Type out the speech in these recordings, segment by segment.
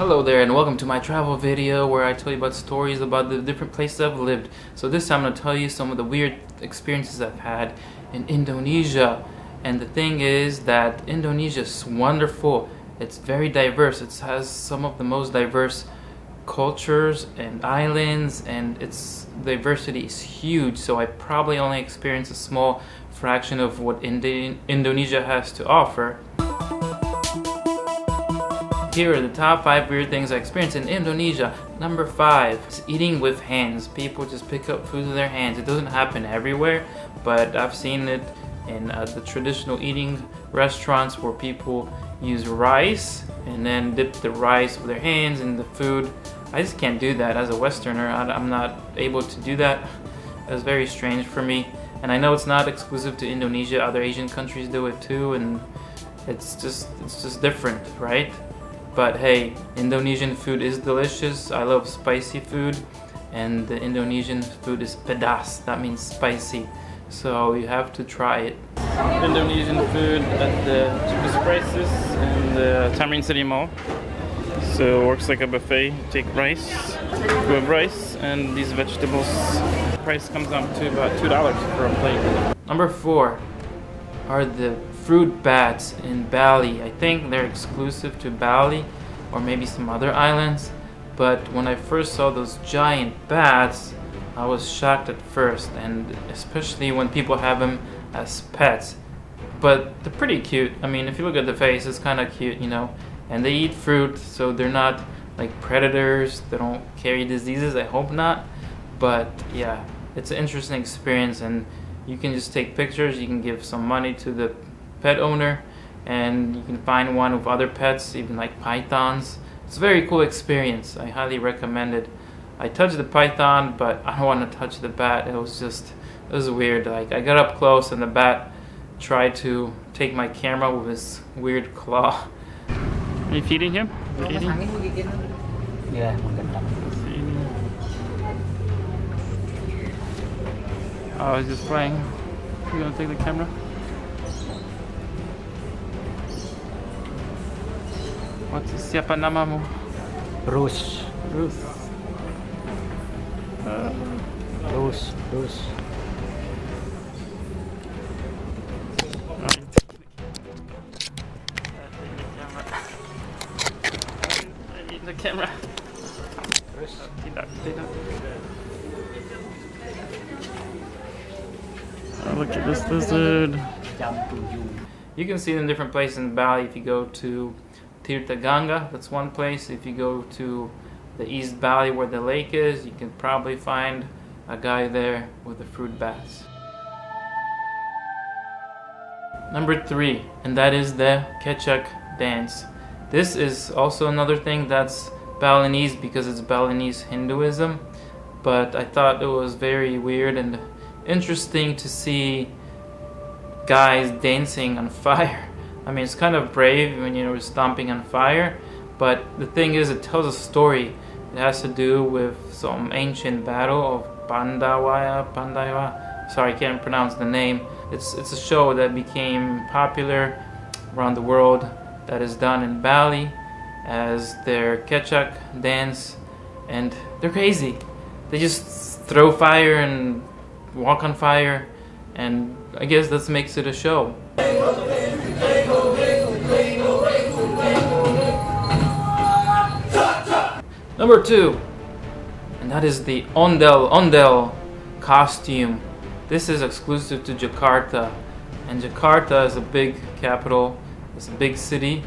Hello there and welcome to my travel video where I tell you about stories about the different places I've lived. So this time I'm going to tell you some of the weird experiences I've had in Indonesia. And the thing is that Indonesia is wonderful. It's very diverse. It has some of the most diverse cultures and islands, and its diversity is huge. So I probably only experienced a small fraction of what Indonesia has to offer. Here are the top 5 weird things I experienced in Indonesia. Number 5 is eating with hands. People just pick up food with their hands. It doesn't happen everywhere, but I've seen it in the traditional eating restaurants where people use rice and then dip the rice with their hands in the food. I just can't do that as a Westerner. I'm not able to do that. It's very strange for me. And I know it's not exclusive to Indonesia. Other Asian countries do it too, and it's just different, right? But hey, Indonesian food is delicious. I love spicy food, and the Indonesian food is pedas. That means spicy. So you have to try it. Indonesian food at the cheapest prices in the Tamrin City Mall. So it works like a buffet. Take rice, you have rice, and these vegetables. The price comes up to about $2 for a plate. Number 4 are the fruit bats in Bali. I think they're exclusive to Bali or maybe some other islands, but when I first saw those giant bats, I was shocked at first, and especially when people have them as pets. But they're pretty cute. I mean, if you look at the face, it's kind of cute, you know. And they eat fruit, so they're not like predators. They don't carry diseases, I hope not. But yeah, it's an interesting experience, and you can just take pictures. You can give some money to the pet owner, and you can find one with other pets, even like pythons. It's a very cool experience. I highly recommend it. I touched the python, but I don't want to touch the bat. It was weird. Like, I got up close and the bat tried to take my camera with his weird claw. Are you feeding him? Eating? Yeah. Oh, he's just playing. You gonna take the camera? Siapa namamu? Bruce. Ruth. Bruce. The camera. Bruce. Tidak. Oh, look at this lizard. You can see it in different places in Bali. If you go to Tirta Ganga, that's one place. If you go to the East Bali where the lake is, you can probably find a guy there with the fruit bats. Number 3, and that is the Kecak dance. This is also another thing that's Balinese because it's Balinese Hinduism, but I thought it was very weird and interesting to see guys dancing on fire. I mean, it's kind of brave when you're stomping on fire, but the thing is, it tells a story. It has to do with some ancient battle of Pandawa. Sorry, I can't pronounce the name. It's a show that became popular around the world that is done in Bali as their Kecak dance, and they're crazy. They just throw fire and walk on fire, and I guess that makes it a show. Number 2, and that is the ondel-ondel costume. This is exclusive to Jakarta, and Jakarta is a big capital, it's a big city,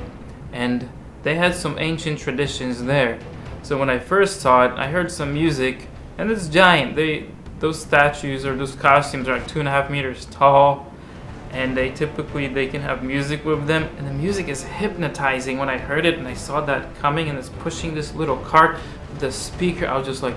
and they had some ancient traditions there. So when I first saw it, I heard some music, and it's giant. Those statues or those costumes are like 2.5 meters tall, and they can have music with them, and the music is hypnotizing. When I heard it and I saw that coming and it's pushing this little cart with the speaker, I was just like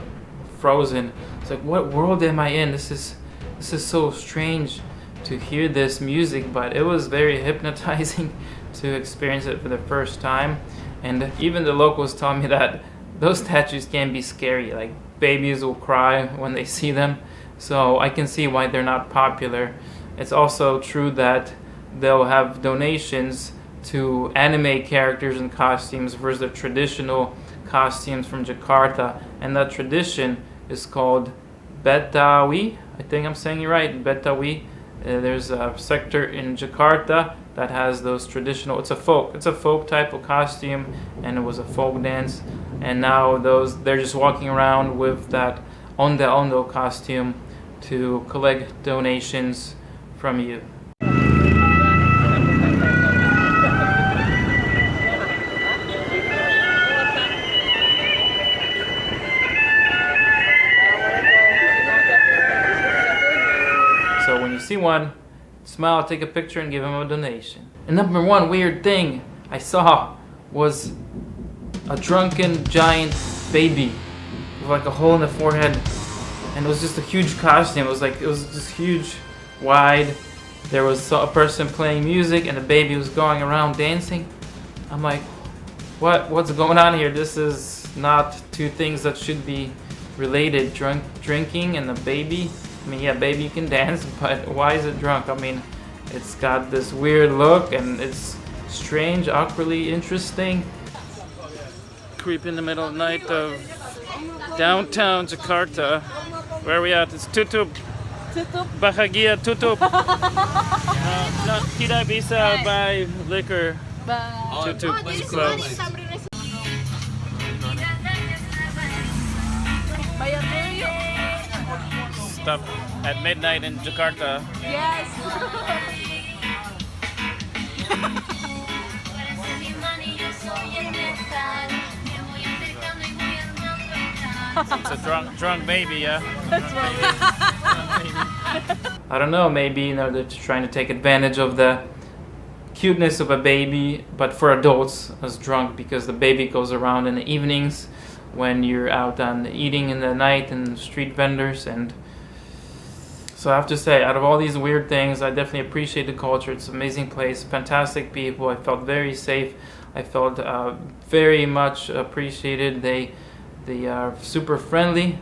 frozen. It's like, what world am I in? This is so strange to hear this music, but it was very hypnotizing to experience it for the first time. And even the locals tell me that those statues can be scary. Like, babies will cry when they see them, so I can see why they're not popular. It's also true that they'll have donations to anime characters and costumes versus the traditional costumes from Jakarta, and that tradition is called Betawi. I think I'm saying it right, Betawi. There's a sector in Jakarta that has those traditional. It's a folk type of costume, and it was a folk dance. And now they're just walking around with that ondel-ondel costume to collect donations from you. So when you see one, smile, take a picture, and give him a donation. And number one weird thing I saw was a drunken giant baby with like a hole in the forehead, and it was just a huge costume. It was just huge, wide. There was a person playing music, and the baby was going around dancing. I'm like, what's going on here? This is not two things that should be related. Drinking and the baby. I mean, yeah, baby can dance, but why is it drunk? I mean, it's got this weird look, and it's strange, awkwardly interesting. Creep in the middle of the night of downtown Jakarta. Where are we at? It's tutup. Bahagia tutup. Tidak bisa buy liquor. Tutup is closed. Stop at midnight in Jakarta. Yes. It's a drunk baby, yeah. That's right. I don't know, maybe they're trying to take advantage of the cuteness of a baby, but for adults as drunk, because the baby goes around in the evenings when you're out on eating in the night and street vendors. And so I have to say, out of all these weird things, I definitely appreciate the culture. It's an amazing place, fantastic people. I felt very safe. I felt very much appreciated. They are super friendly,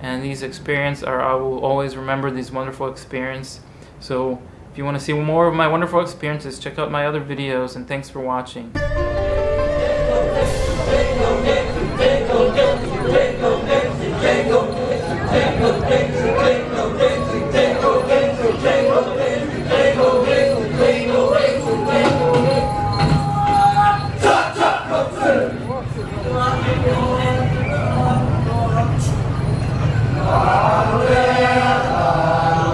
and these experiences I will always remember these wonderful experiences. So if you want to see more of my wonderful experiences, check out my other videos, and thanks for watching.